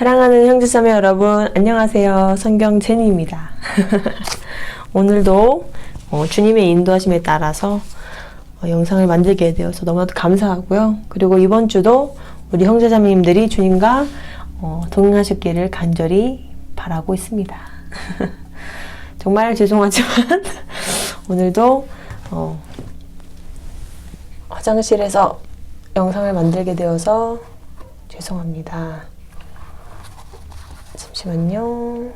사랑하는 형제자매 여러분, 안녕하세요. 성경 제니입니다. 오늘도 주님의 인도하심에 따라서 영상을 만들게 되어서 너무나도 감사하고요. 그리고 이번 주도 우리 형제자매님들이 주님과 동행하셨기를 간절히 바라고 있습니다. 정말 죄송하지만 오늘도 화장실에서 영상을 만들게 되어서 죄송합니다. 잠시만요.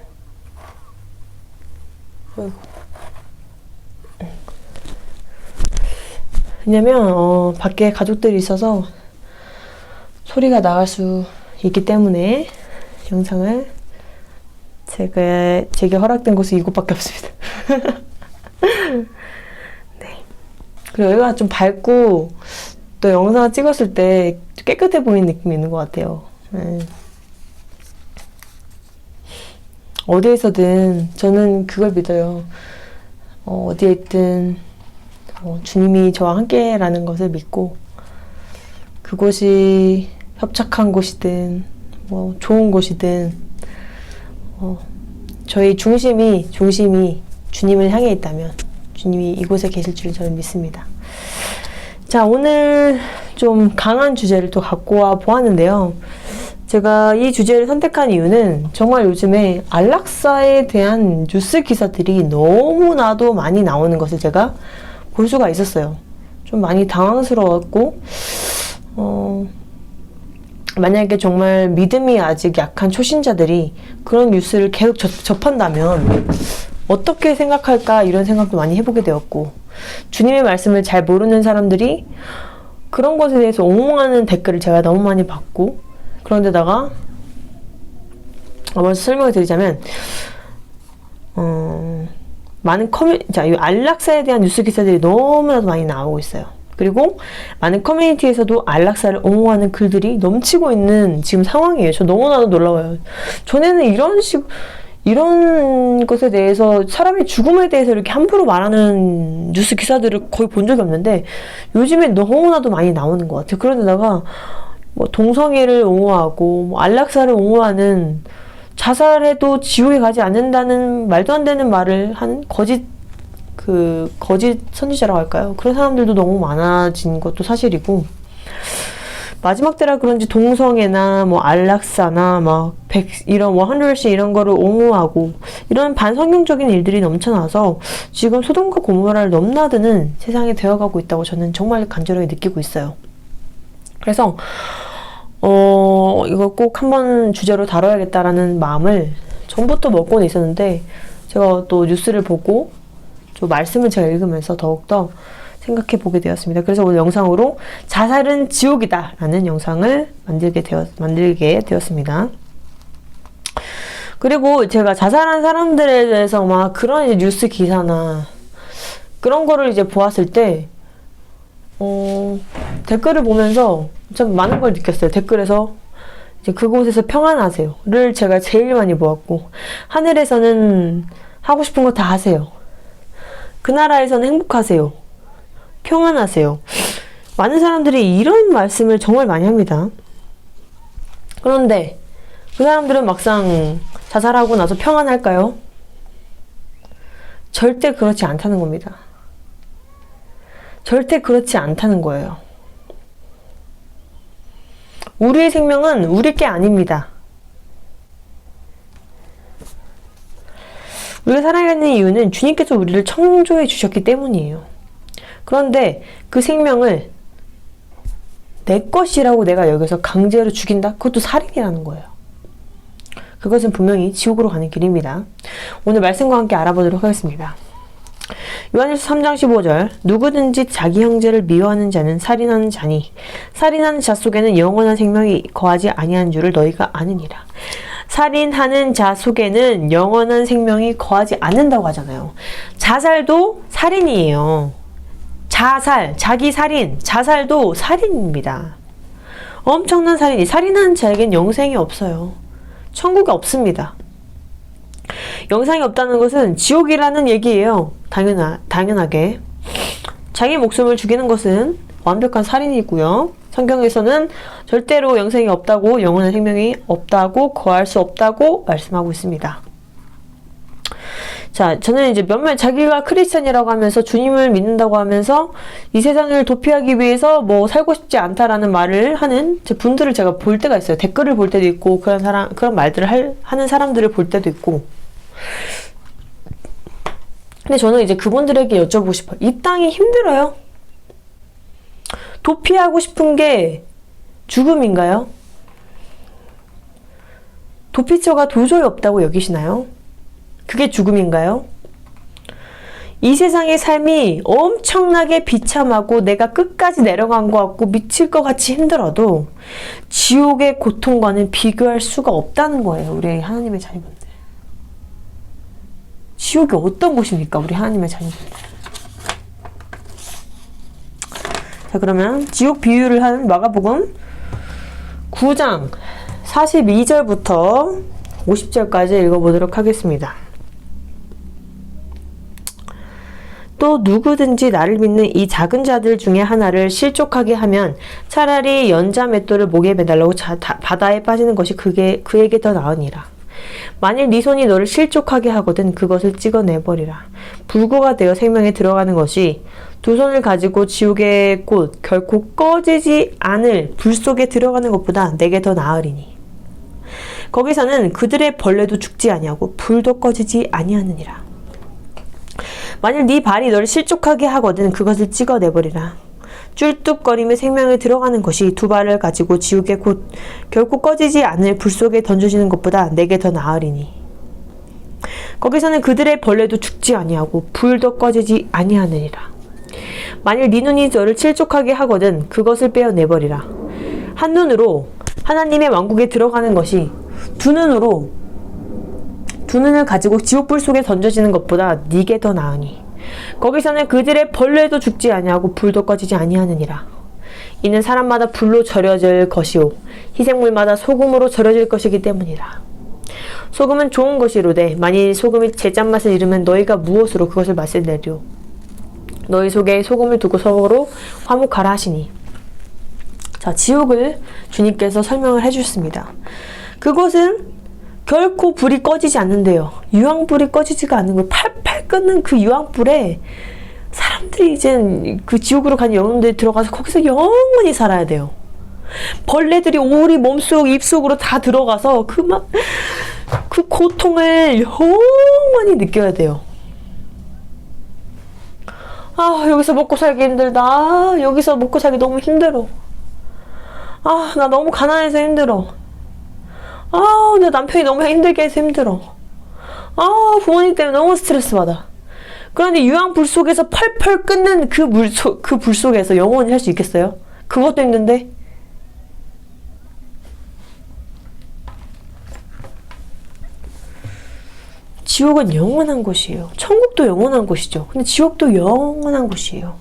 왜냐면 밖에 가족들이 있어서 소리가 나갈 수 있기 때문에 영상을 제게 허락된 곳은 이곳밖에 없습니다. 네. 그리고 여기가 좀 밝고 또 영상을 찍었을 때 깨끗해 보이는 느낌이 있는 것 같아요. 네. 어디에서든 저는 그걸 믿어요. 어디에 있든 주님이 저와 함께라는 것을 믿고, 그곳이 협착한 곳이든 좋은 곳이든 저희 중심이 주님을 향해 있다면 주님이 이곳에 계실 줄 저는 믿습니다. 자, 오늘 좀 강한 주제를 또 갖고 와 보았는데요. 제가 이 주제를 선택한 이유는 정말 요즘에 안락사에 대한 뉴스 기사들이 너무나도 많이 나오는 것을 제가 볼 수가 있었어요. 좀 많이 당황스러웠고, 만약에 정말 믿음이 아직 약한 초신자들이 그런 뉴스를 계속 접한다면 어떻게 생각할까, 이런 생각도 많이 해보게 되었고, 주님의 말씀을 잘 모르는 사람들이 그런 것에 대해서 옹호하는 댓글을 제가 너무 많이 봤고, 그런데다가 먼저 설명을 드리자면 많은 이 안락사에 대한 뉴스 기사들이 너무나도 많이 나오고 있어요. 그리고 많은 커뮤니티에서도 안락사를 옹호하는 글들이 넘치고 있는 지금 상황이에요. 저 너무나도 놀라워요. 전에는 이런 것에 대해서, 사람의 죽음에 대해서 이렇게 함부로 말하는 뉴스 기사들을 거의 본 적이 없는데 요즘에 너무나도 많이 나오는 것 같아요. 그런데다가 동성애를 옹호하고 안락사를 옹호하는, 자살해도 지옥에 가지 않는다는 말도 안 되는 말을 하는 거짓 선지자라고 할까요? 그런 사람들도 너무 많아진 것도 사실이고, 마지막 때라 그런지 동성애나 안락사나 이런 100C 이런 거를 옹호하고 이런 반성경적인 일들이 넘쳐나서 지금 소돔과 고모라를 넘나드는 세상이 되어가고 있다고 저는 정말 간절하게 느끼고 있어요. 그래서 이거 꼭 한번 주제로 다뤄야겠다라는 마음을 전부터 먹고는 있었는데, 제가 또 뉴스를 보고 좀 말씀을 제가 읽으면서 더욱더 생각해 보게 되었습니다. 그래서 오늘 영상으로 자살은 지옥이다 라는 영상을 만들게 되었습니다. 그리고 제가 자살한 사람들에 대해서 그런 이제 뉴스 기사나 그런 거를 이제 보았을 때 댓글을 보면서 참 많은 걸 느꼈어요. 댓글에서 이제 그곳에서 평안하세요를 제가 제일 많이 보았고, 하늘에서는 하고 싶은 거 다 하세요. 그 나라에서는 행복하세요. 평안하세요. 많은 사람들이 이런 말씀을 정말 많이 합니다. 그런데 그 사람들은 막상 자살하고 나서 평안할까요? 절대 그렇지 않다는 겁니다. 절대 그렇지 않다는 거예요. 우리의 생명은 우리 게 아닙니다. 우리가 살아가는 이유는 주님께서 우리를 창조해 주셨기 때문이에요. 그런데 그 생명을 내 것이라고 내가 여기서 강제로 죽인다? 그것도 살인이라는 거예요. 그것은 분명히 지옥으로 가는 길입니다. 오늘 말씀과 함께 알아보도록 하겠습니다. 요한일서 3장 15절, 누구든지 자기 형제를 미워하는 자는 살인하는 자니 살인하는 자 속에는 영원한 생명이 거하지 아니한 줄을 너희가 아느니라. 살인하는 자 속에는 영원한 생명이 거하지 않는다고 하잖아요. 자살도 살인이에요. 자기 살인, 자살도 살인입니다. 엄청난 살인이, 살인하는 자에겐 영생이 없어요. 천국이 없습니다. 영생이 없다는 것은 지옥이라는 얘기예요. 당연하게. 자기 목숨을 죽이는 것은 완벽한 살인이고요. 성경에서는 절대로 영생이 없다고, 영원한 생명이 없다고, 거할 수 없다고 말씀하고 있습니다. 자, 저는 이제 몇몇 자기가 크리스찬이라고 하면서 주님을 믿는다고 하면서 이 세상을 도피하기 위해서 뭐 살고 싶지 않다라는 말을 하는 분들을 제가 볼 때가 있어요. 댓글을 볼 때도 있고, 그런 말들을 하는 사람들을 볼 때도 있고. 근데 저는 이제 그분들에게 여쭤보고 싶어요. 이 땅이 힘들어요? 도피하고 싶은 게 죽음인가요? 도피처가 도저히 없다고 여기시나요? 그게 죽음인가요? 이 세상의 삶이 엄청나게 비참하고 내가 끝까지 내려간 것 같고 미칠 것 같이 힘들어도 지옥의 고통과는 비교할 수가 없다는 거예요. 우리 하나님의 자녀분들. 지옥이 어떤 곳입니까? 우리 하나님의 자녀분들. 자, 그러면 지옥 비유를 한 마가복음 9장 42절부터 50절까지 읽어보도록 하겠습니다. 또 누구든지 나를 믿는 이 작은 자들 중에 하나를 실족하게 하면 차라리 연자 맷돌을 목에 매달라고 바다에 빠지는 것이 그에게 더 나으니라. 만일 네 손이 너를 실족하게 하거든 그것을 찍어내버리라. 불구가 되어 생명에 들어가는 것이 두 손을 가지고 지옥의 꽃 결코 꺼지지 않을 불 속에 들어가는 것보다 내게 더 나으리니. 거기서는 그들의 벌레도 죽지 아니하고 불도 꺼지지 아니하느니라. 만일 네 발이 너를 실족하게 하거든 그것을 찍어내버리라. 쫄뚝거리며 생명에 들어가는 것이 두 발을 가지고 지옥의 곧 결코 꺼지지 않을 불 속에 던져지는 것보다 내게 더 나으리니. 거기서는 그들의 벌레도 죽지 아니하고 불도 꺼지지 아니하느니라. 만일 네 눈이 너를 실족하게 하거든 그것을 빼어내버리라. 한 눈으로 하나님의 왕국에 들어가는 것이 두 눈을 가지고 지옥불 속에 던져지는 것보다 네게 더 나으니. 거기서는 그들의 벌레도 죽지 아니하고 불도 꺼지지 아니하느니라. 이는 사람마다 불로 절여질 것이요 희생물마다 소금으로 절여질 것이기 때문이라. 소금은 좋은 것이로되 만일 소금이 제 짠맛을 잃으면 너희가 무엇으로 그것을 맛을내리오. 너희 속에 소금을 두고 서로 화목하라 하시니. 자, 지옥을 주님께서 설명을 해주셨습니다. 그것은 결코 불이 꺼지지 않는데요. 유황불이 꺼지지가 않는 거예요. 팔팔 끓는 그 유황불에 사람들이 이제 그 지옥으로 간 영혼들이 들어가서 거기서 영원히 살아야 돼요. 벌레들이 우리 몸속, 입속으로 다 들어가서 그 고통을 영원히 느껴야 돼요. 아, 여기서 먹고 살기 힘들다. 아, 여기서 먹고 살기 너무 힘들어. 아, 나 너무 가난해서 힘들어. 아, 내 남편이 너무 힘들게 해서 힘들어. 아, 부모님 때문에 너무 스트레스 받아. 그런데 유황불 속에서 펄펄 끓는 그 불 속에서 영원히 할 수 있겠어요? 그것도 힘든데? 지옥은 영원한 곳이에요. 천국도 영원한 곳이죠. 근데 지옥도 영원한 곳이에요.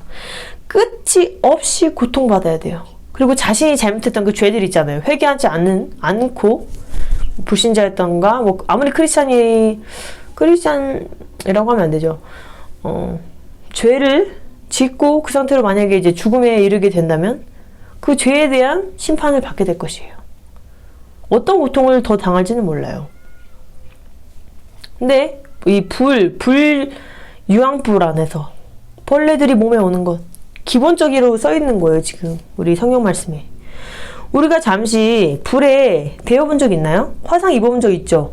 끝이 없이 고통받아야 돼요. 그리고 자신이 잘못했던 그 죄들 있잖아요. 회개하지 않고 불신자였던가 뭐 아무리 크리스찬이라고 하면 안 되죠. 죄를 짓고 그 상태로 만약에 이제 죽음에 이르게 된다면 그 죄에 대한 심판을 받게 될 것이에요. 어떤 고통을 더 당할지는 몰라요. 근데 이 유황불 안에서 벌레들이 몸에 오는 것 기본적으로 써 있는 거예요. 지금 우리 성경 말씀에. 우리가 잠시 불에 데워본 적 있나요? 화상 입어본 적 있죠?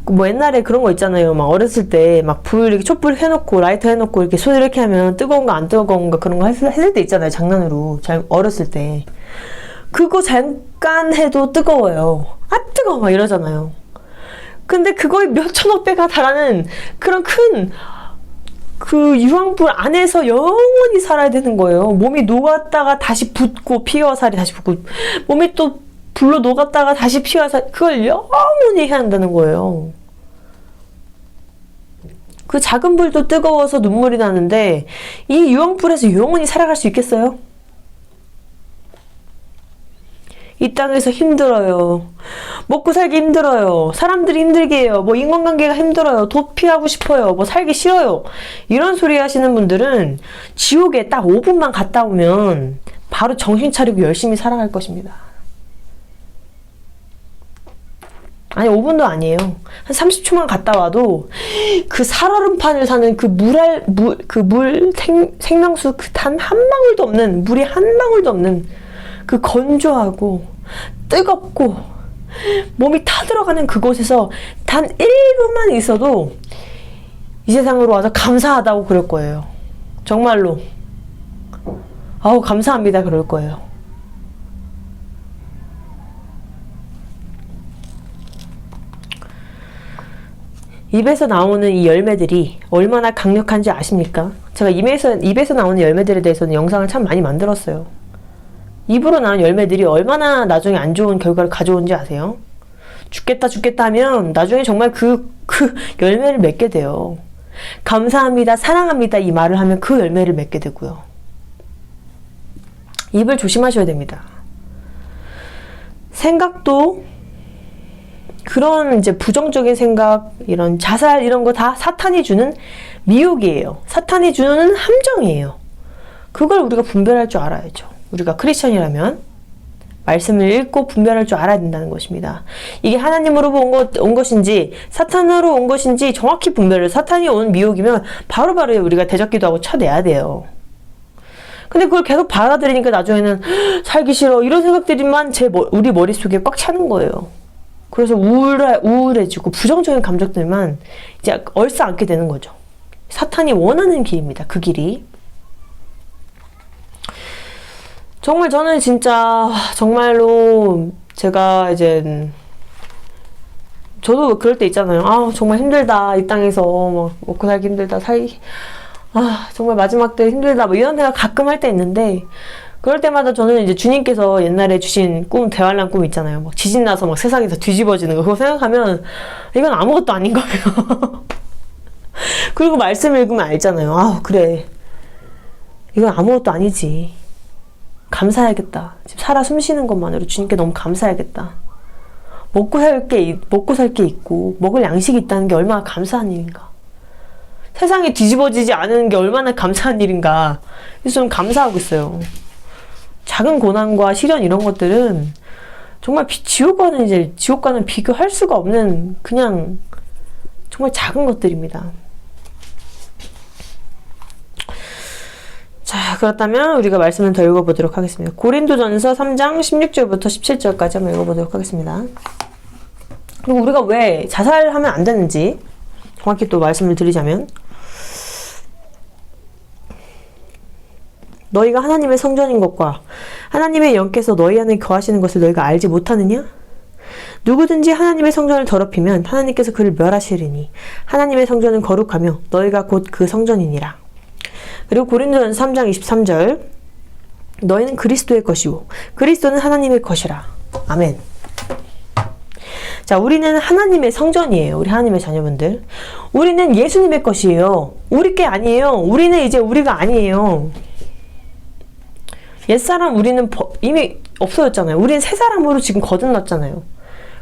뭐 옛날에 그런 거 있잖아요. 막 어렸을 때 막 이렇게 촛불 해놓고 라이터 해놓고 이렇게 손 이렇게 하면 뜨거운가 안 뜨거운가 그런 거 했을 때 있잖아요. 장난으로. 어렸을 때. 그거 잠깐 해도 뜨거워요. 아, 뜨거워! 막 이러잖아요. 근데 그거에 몇 천억 배가 달하는 그런 큰 그 유황불 안에서 영원히 살아야 되는 거예요. 몸이 녹았다가 다시 붓고 피와 살이 다시 붓고 몸이 또 불로 녹았다가 다시 피와 살 그걸 영원히 해야 한다는 거예요. 그 작은 불도 뜨거워서 눈물이 나는데 이 유황불에서 영원히 살아갈 수 있겠어요? 이 땅에서 힘들어요. 먹고 살기 힘들어요. 사람들이 힘들게 해요. 뭐 인간관계가 힘들어요. 도피하고 싶어요. 뭐 살기 싫어요. 이런 소리 하시는 분들은 지옥에 딱 5분만 갔다 오면 바로 정신 차리고 열심히 살아갈 것입니다. 아니 5분도 아니에요. 한 30초만 갔다 와도 그 살얼음판을 사는 그 생명수 그 단 한 방울도 없는, 물이 한 방울도 없는 그 건조하고 뜨겁고 몸이 타들어가는 그곳에서 단 1분만 있어도 이 세상으로 와서 감사하다고 그럴 거예요. 정말로. 아우 감사합니다 그럴 거예요. 입에서 나오는 이 열매들이 얼마나 강력한지 아십니까? 제가 입에서 나오는 열매들에 대해서는 영상을 참 많이 만들었어요. 입으로 나온 열매들이 얼마나 나중에 안 좋은 결과를 가져오는지 아세요? 죽겠다 하면 나중에 정말 그 열매를 맺게 돼요. 감사합니다, 사랑합니다 이 말을 하면 그 열매를 맺게 되고요. 입을 조심하셔야 됩니다. 생각도 그런 이제 부정적인 생각, 이런 자살 이런 거 다 사탄이 주는 미혹이에요. 사탄이 주는 함정이에요. 그걸 우리가 분별할 줄 알아야죠. 우리가 크리스천이라면 말씀을 읽고 분별할 줄 알아야 된다는 것입니다. 이게 하나님으로 온 것인지 사탄으로 온 것인지 정확히 분별을, 사탄이 온 미혹이면 바로바로 우리가 대적기도 하고 쳐내야 돼요. 근데 그걸 계속 받아들이니까 나중에는 살기 싫어 이런 생각들만 우리 머릿속에 꽉 차는 거예요. 그래서 우울해지고 부정적인 감정들만 이제 얼싸안게 되는 거죠. 사탄이 원하는 길입니다. 그 길이. 정말 저는 진짜 정말로 제가 이제 저도 그럴 때 있잖아요. 아 정말 힘들다 이 땅에서 막 먹고 살기 힘들다 정말 마지막 때 힘들다 뭐 이런 생각 가끔 할 때 있는데 그럴 때마다 저는 이제 주님께서 옛날에 주신 꿈, 대환란 꿈 있잖아요. 막 지진 나서 막 세상이 다 뒤집어지는 거. 그거 생각하면 이건 아무것도 아닌 거예요. 그리고 말씀 읽으면 알잖아요. 아, 그래. 이건 아무것도 아니지. 감사해야겠다. 지금 살아 숨 쉬는 것만으로 주님께 너무 감사해야겠다. 먹고 살 게 있고, 먹을 양식이 있다는 게 얼마나 감사한 일인가. 세상이 뒤집어지지 않은 게 얼마나 감사한 일인가. 그래서 좀 감사하고 있어요. 작은 고난과 시련 이런 것들은 정말 지옥과는 비교할 수가 없는 그냥 정말 작은 것들입니다. 자, 그렇다면 우리가 말씀을 더 읽어보도록 하겠습니다. 고린도전서 3장 16절부터 17절까지 한번 읽어보도록 하겠습니다. 그리고 우리가 왜 자살하면 안 되는지 정확히 또 말씀을 드리자면, 너희가 하나님의 성전인 것과 하나님의 영께서 너희 안에 거하시는 것을 너희가 알지 못하느냐? 누구든지 하나님의 성전을 더럽히면 하나님께서 그를 멸하시리니 하나님의 성전은 거룩하며 너희가 곧 그 성전이니라. 그리고 고린도전서 3장 23절, 너희는 그리스도의 것이고 그리스도는 하나님의 것이라. 아멘. 자, 우리는 하나님의 성전이에요. 우리 하나님의 자녀분들. 우리는 예수님의 것이에요. 우리 게 아니에요. 우리는 이제 우리가 아니에요. 옛사람 우리는 이미 없어졌잖아요. 우리는 새 사람으로 지금 거듭났잖아요.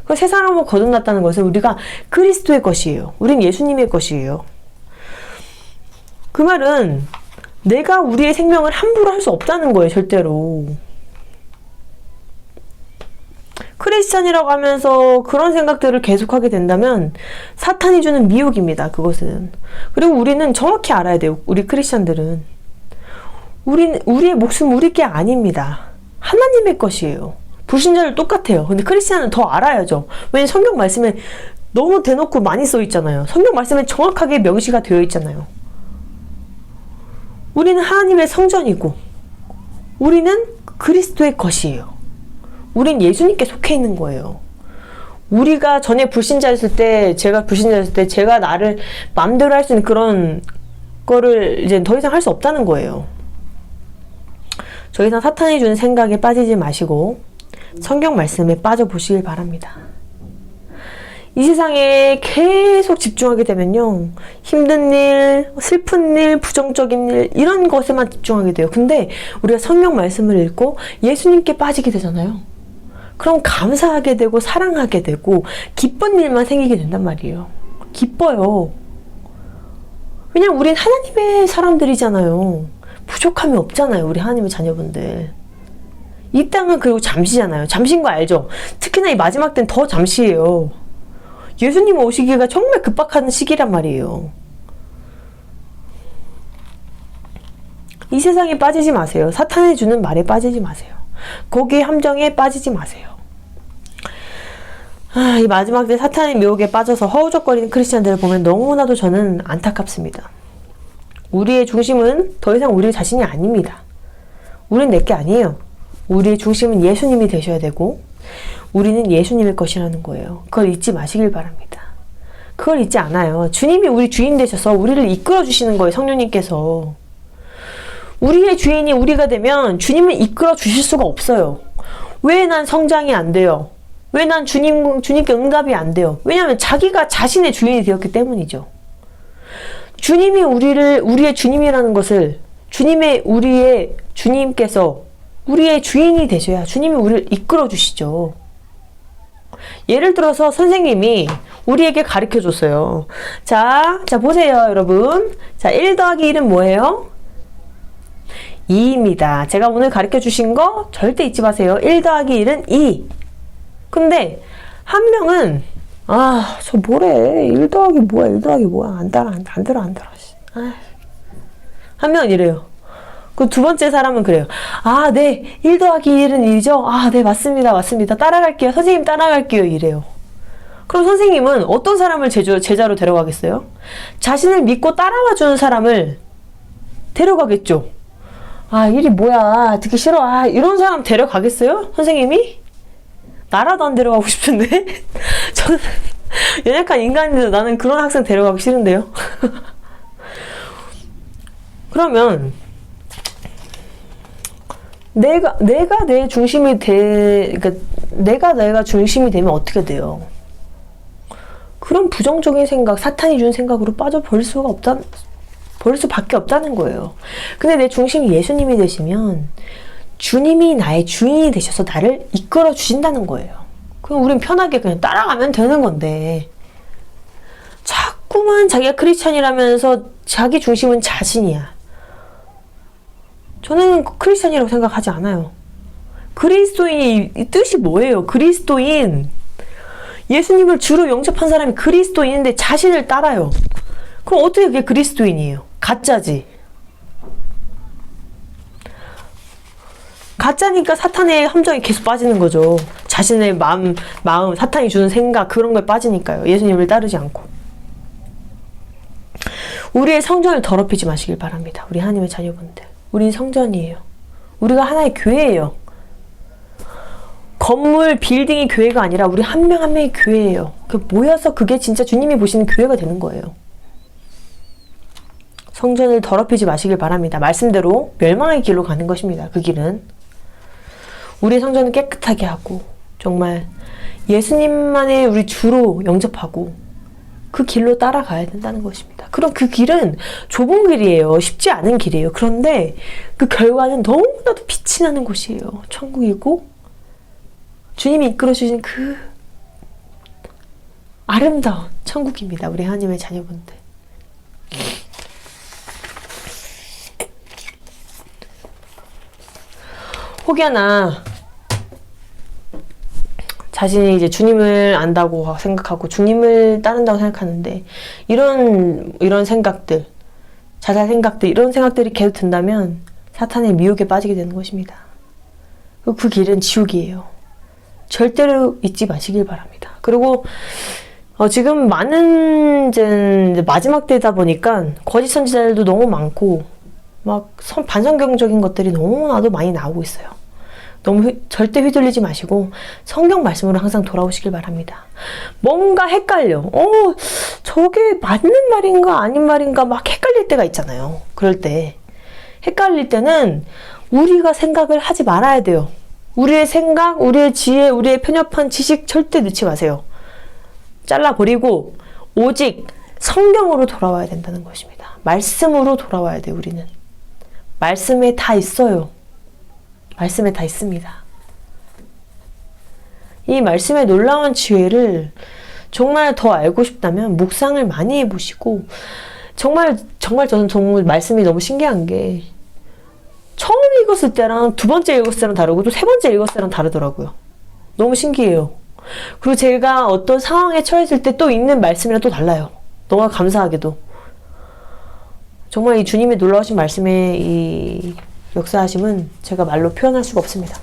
그 새 사람으로 거듭났다는 것은 우리가 그리스도의 것이에요. 우린 예수님의 것이에요. 그 말은 내가 우리의 생명을 함부로 할 수 없다는 거예요. 절대로. 크리스찬이라고 하면서 그런 생각들을 계속하게 된다면 사탄이 주는 미혹입니다. 그것은. 그리고 우리는 정확히 알아야 돼요. 우리 크리스찬들은. 우리의 목숨 우리 게 아닙니다. 하나님의 것이에요. 불신자들 똑같아요. 근데 크리스찬은 더 알아야죠. 왜냐면 성경 말씀에 너무 대놓고 많이 써 있잖아요. 성경 말씀에 정확하게 명시가 되어 있잖아요. 우리는 하나님의 성전이고 우리는 그리스도의 것이에요. 우린 예수님께 속해 있는 거예요. 우리가 전에 불신자였을 때, 제가 나를 마음대로 할 수 있는 그런 거를 이제 더 이상 할 수 없다는 거예요. 더 이상 사탄이 주는 생각에 빠지지 마시고 성경 말씀에 빠져보시길 바랍니다. 이 세상에 계속 집중하게 되면요, 힘든 일, 슬픈 일, 부정적인 일 이런 것에만 집중하게 돼요. 근데 우리가 성경 말씀을 읽고 예수님께 빠지게 되잖아요. 그럼 감사하게 되고 사랑하게 되고 기쁜 일만 생기게 된단 말이에요. 기뻐요. 왜냐면 우린 하나님의 사람들이잖아요. 부족함이 없잖아요. 우리 하나님의 자녀분들. 이 땅은 그리고 잠시잖아요. 잠시인 거 알죠? 특히나 이 마지막 때는 더 잠시예요. 예수님 오시기가 정말 급박한 시기란 말이에요. 이 세상에 빠지지 마세요. 사탄이 주는 말에 빠지지 마세요. 거기에 함정에 빠지지 마세요. 이 마지막 때 사탄의 미혹에 빠져서 허우적거리는 크리스찬들을 보면 너무나도 저는 안타깝습니다. 우리의 중심은 더 이상 우리 자신이 아닙니다. 우린 내게 아니에요. 우리의 중심은 예수님이 되셔야 되고 우리는 예수님의 것이라는 거예요. 그걸 잊지 마시길 바랍니다. 그걸 잊지 않아요. 주님이 우리 주인 되셔서 우리를 이끌어 주시는 거예요. 성령님께서. 우리의 주인이 우리가 되면 주님을 이끌어 주실 수가 없어요. 왜 난 성장이 안 돼요? 왜 난 주님께 응답이 안 돼요? 왜냐하면 자기가 자신의 주인이 되었기 때문이죠. 주님이 우리의 주님이라는 것을 우리의 주님께서 우리의 주인이 되셔야 주님이 우리를 이끌어 주시죠. 예를 들어서 선생님이 우리에게 가르쳐 줬어요. 자 보세요, 여러분. 자, 1 더하기 1은 뭐예요? 2입니다. 제가 오늘 가르쳐 주신 거 절대 잊지 마세요. 1 더하기 1은 2. 근데 한 명은 저 뭐래? 1 더하기 뭐야? 1 더하기 뭐야? 안 따라. 한 명은 이래요. 그 두 번째 사람은 그래요. 네. 1 더하기 1은 2죠? 네, 맞습니다. 따라갈게요. 선생님 따라갈게요. 이래요. 그럼 선생님은 어떤 사람을 제자로 데려가겠어요? 자신을 믿고 따라와 주는 사람을 데려가겠죠. 1이 뭐야? 듣기 싫어. 이런 사람 데려가겠어요? 선생님이? 나라도 안 데려가고 싶은데? 저는 연약한 인간인데 나는 그런 학생 데려가기 싫은데요? 그러면 내가 내 중심이 그러니까 내가 중심이 되면 어떻게 돼요? 그런 부정적인 생각, 사탄이 준 생각으로 빠져버릴 수밖에 없다는 거예요. 근데 내 중심이 예수님이 되시면 주님이 나의 주인이 되셔서 나를 이끌어 주신다는 거예요. 그럼 우린 편하게 그냥 따라가면 되는 건데 자꾸만 자기가 크리스찬이라면서 자기 중심은 자신이야. 저는 크리스찬이라고 생각하지 않아요. 그리스도인이 이 뜻이 뭐예요? 그리스도인. 예수님을 주로 영접한 사람이 그리스도인인데 자신을 따라요. 그럼 어떻게 그게 그리스도인이에요? 가짜지. 가짜니까 사탄의 함정에 계속 빠지는 거죠. 자신의 마음, 사탄이 주는 생각, 그런 거에 빠지니까요. 예수님을 따르지 않고. 우리의 성전을 더럽히지 마시길 바랍니다. 우리 하나님의 자녀분들. 우린 성전이에요. 우리가 하나의 교회예요. 건물, 빌딩이 교회가 아니라 우리 한 명 한 명이 교회예요. 모여서 그게 진짜 주님이 보시는 교회가 되는 거예요. 성전을 더럽히지 마시길 바랍니다. 말씀대로 멸망의 길로 가는 것입니다. 그 길은. 우리의 성전을 깨끗하게 하고 정말 예수님만의 우리 주로 영접하고 그 길로 따라가야 된다는 것입니다. 그럼 그 길은 좁은 길이에요. 쉽지 않은 길이에요. 그런데 그 결과는 너무나도 빛이 나는 곳이에요. 천국이고 주님이 이끌어주신 그 아름다운 천국입니다. 우리 하나님의 자녀분들. 혹여나 자신이 이제 주님을 안다고 생각하고 주님을 따른다고 생각하는데 이런 생각들, 자살 생각들, 이런 생각들이 계속 든다면 사탄의 미혹에 빠지게 되는 것입니다. 그 길은 지옥이에요. 절대로 잊지 마시길 바랍니다. 그리고 지금 많은 이제 마지막 때다 보니까 거짓 선지자들도 너무 많고 막 반성경적인 것들이 너무나도 많이 나오고 있어요. 너무 절대 휘둘리지 마시고 성경 말씀으로 항상 돌아오시길 바랍니다. 뭔가 헷갈려. 저게 맞는 말인가 아닌 말인가 막 헷갈릴 때가 있잖아요. 그럴 때 헷갈릴 때는 우리가 생각을 하지 말아야 돼요. 우리의 생각, 우리의 지혜, 우리의 편협한 지식 절대 넣지 마세요. 잘라버리고 오직 성경으로 돌아와야 된다는 것입니다. 말씀으로 돌아와야 돼요. 우리는 말씀에 다 있어요. 말씀에 다 있습니다. 이 말씀의 놀라운 지혜를 정말 더 알고 싶다면 묵상을 많이 해보시고, 정말 저는 정말 말씀이 너무 신기한 게, 처음 읽었을 때랑 두 번째 읽었을 때랑 다르고 또 세 번째 읽었을 때랑 다르더라고요. 너무 신기해요. 그리고 제가 어떤 상황에 처했을 때 또 읽는 말씀이랑 또 달라요. 너무 감사하게도. 정말 이 주님의 놀라우신 말씀의 이 역사하심은 제가 말로 표현할 수가 없습니다.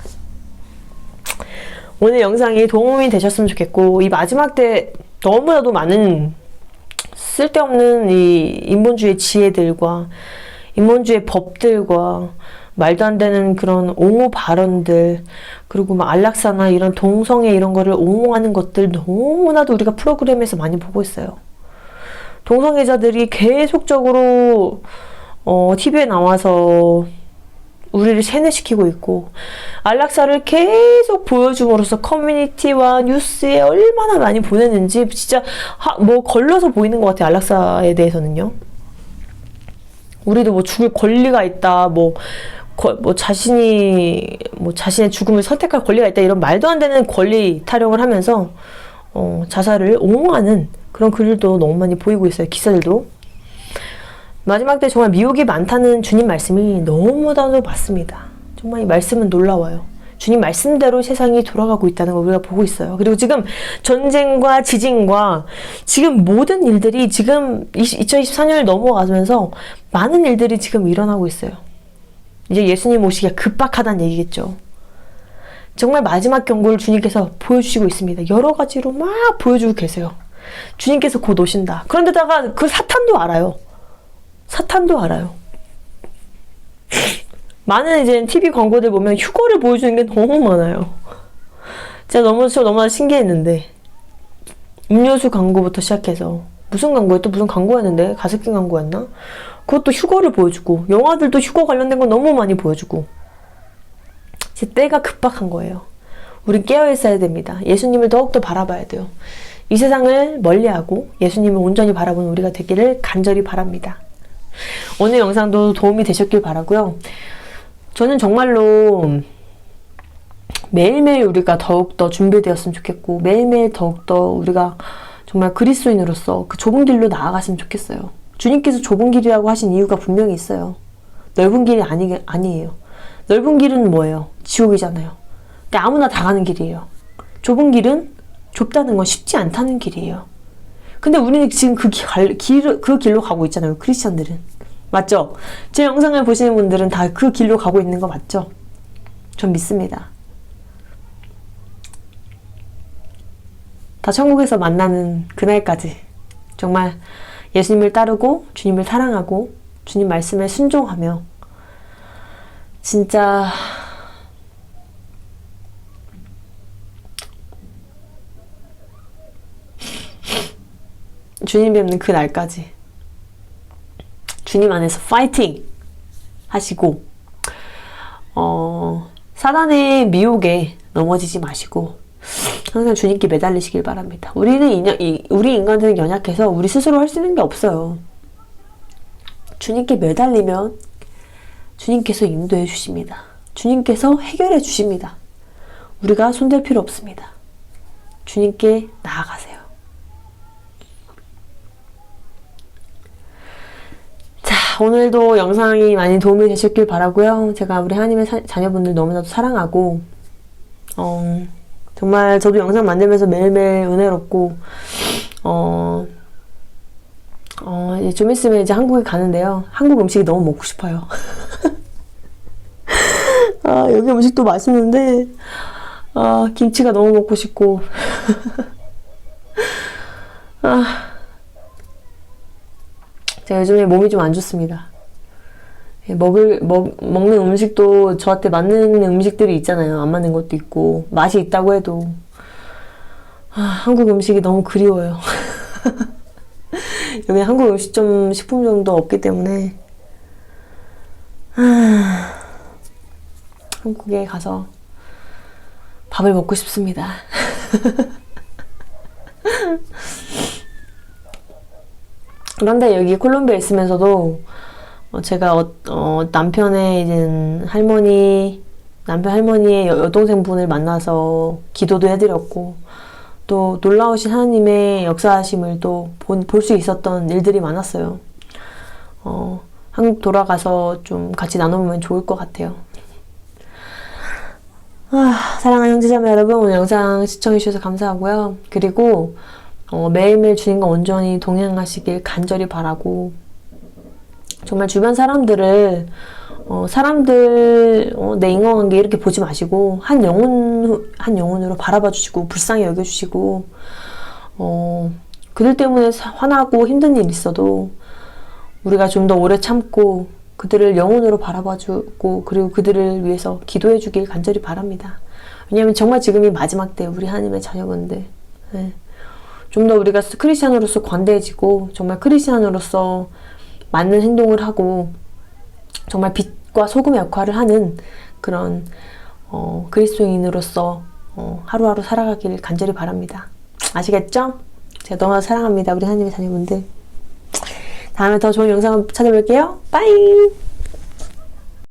오늘 영상이 도움이 되셨으면 좋겠고, 이 마지막 때 너무나도 많은 쓸데없는 이 인본주의 지혜들과 인본주의 법들과 말도 안 되는 그런 옹호 발언들, 그리고 막 안락사나 이런 동성애 이런 거를 옹호하는 것들 너무나도 우리가 프로그램에서 많이 보고 있어요. 동성애자들이 계속적으로 TV에 나와서 우리를 세뇌시키고 있고, 안락사를 계속 보여줌으로써 커뮤니티와 뉴스에 얼마나 많이 보냈는지 진짜 뭐 걸러서 보이는 것 같아요. 안락사에 대해서는요. 우리도 뭐 죽을 권리가 있다, 자신의 죽음을 선택할 권리가 있다, 이런 말도 안 되는 권리 타령을 하면서 자살을 옹호하는 그런 글도 너무 많이 보이고 있어요. 기사들도. 마지막 때 정말 미혹이 많다는 주님 말씀이 너무나도 맞습니다. 정말 이 말씀은 놀라워요. 주님 말씀대로 세상이 돌아가고 있다는 걸 우리가 보고 있어요. 그리고 지금 전쟁과 지진과 지금 모든 일들이 지금 2024년을 넘어가면서 많은 일들이 지금 일어나고 있어요. 이제 예수님 오시기가 급박하다는 얘기겠죠. 정말 마지막 경고를 주님께서 보여주시고 있습니다. 여러 가지로 막 보여주고 계세요. 주님께서 곧 오신다. 그런데다가 그 사탄도 알아요. 사탄도 알아요. 많은 이제 TV 광고들 보면 휴거를 보여주는 게 너무 많아요. 진짜 너무나 신기했는데, 음료수 광고부터 시작해서 무슨 광고였또 무슨 광고였는데, 가습기 광고였나? 그것도 휴거를 보여주고, 영화들도 휴거 관련된 건 너무 많이 보여주고, 이제 때가 급박한 거예요. 우린 깨어 있어야 됩니다. 예수님을 더욱더 바라봐야 돼요. 이 세상을 멀리하고 예수님을 온전히 바라보는 우리가 되기를 간절히 바랍니다. 오늘 영상도 도움이 되셨길 바라고요. 저는 정말로 매일매일 우리가 더욱더 준비되었으면 좋겠고, 매일매일 더욱더 우리가 정말 그리스도인으로서 그 좁은 길로 나아갔으면 좋겠어요. 주님께서 좁은 길이라고 하신 이유가 분명히 있어요. 넓은 길이 아니에요. 넓은 길은 뭐예요? 지옥이잖아요. 근데 아무나 다 가는 길이에요. 좁은 길은 좁다는 건 쉽지 않다는 길이에요. 근데 우리는 지금 그 길로 가고 있잖아요. 크리스천들은. 맞죠? 제 영상을 보시는 분들은 다 그 길로 가고 있는 거 맞죠? 전 믿습니다. 다 천국에서 만나는 그날까지 정말 예수님을 따르고 주님을 사랑하고 주님 말씀에 순종하며 진짜 주님 뵙는 그 날까지 주님 안에서 파이팅 하시고 사단의 미혹에 넘어지지 마시고 항상 주님께 매달리시길 바랍니다. 우리 인간들은 연약해서 우리 스스로 할 수 있는 게 없어요. 주님께 매달리면 주님께서 인도해 주십니다. 주님께서 해결해 주십니다. 우리가 손댈 필요 없습니다. 주님께 나아가세요. 자, 오늘도 영상이 많이 도움이 되셨길 바라고요. 제가 우리 하나님의 자녀분들 너무나도 사랑하고 정말 저도 영상 만들면서 매일매일 은혜롭고 이제 좀 있으면 이제 한국에 가는데요. 한국 음식이 너무 먹고 싶어요. 여기 음식도 맛있는데 김치가 너무 먹고 싶고 제가 요즘에 몸이 좀 안 좋습니다. 먹는 음식도 저한테 맞는 음식들이 있잖아요. 안 맞는 것도 있고 맛이 있다고 해도 한국 음식이 너무 그리워요. 여기 한국 음식점 식품점도 없기 때문에 한국에 가서 밥을 먹고 싶습니다. 그런데 여기 콜롬비아에 있으면서도 제가 남편의 이제 할머니 남편 할머니의 여동생분을 만나서 기도도 해드렸고, 또 놀라우신 하나님의 역사하심을 또 볼 수 있었던 일들이 많았어요. 한국 돌아가서 좀 같이 나눠보면 좋을 것 같아요. 사랑하는 형제자매 여러분, 오늘 영상 시청해주셔서 감사하고요. 그리고 매일매일 주님과 온전히 동행하시길 간절히 바라고, 정말 주변 사람들을 내 인간관계 이렇게 보지 마시고 한 영혼으로 바라봐 주시고 불쌍히 여겨주시고, 그들 때문에 화나고 힘든 일 있어도 우리가 좀 더 오래 참고 그들을 영혼으로 바라봐 주고, 그리고 그들을 위해서 기도해 주길 간절히 바랍니다. 왜냐하면 정말 지금이 마지막 때 우리 하나님의 자녀분들, 좀 더 우리가 크리스찬으로서 관대해지고 정말 크리스찬으로서 맞는 행동을 하고 정말 빛과 소금의 역할을 하는 그런 그리스도인으로서 하루하루 살아가길 간절히 바랍니다. 아시겠죠? 제가 너무 사랑합니다. 우리 하나님의 자녀분들. 다음에 더 좋은 영상을 찾아뵐게요. 빠이!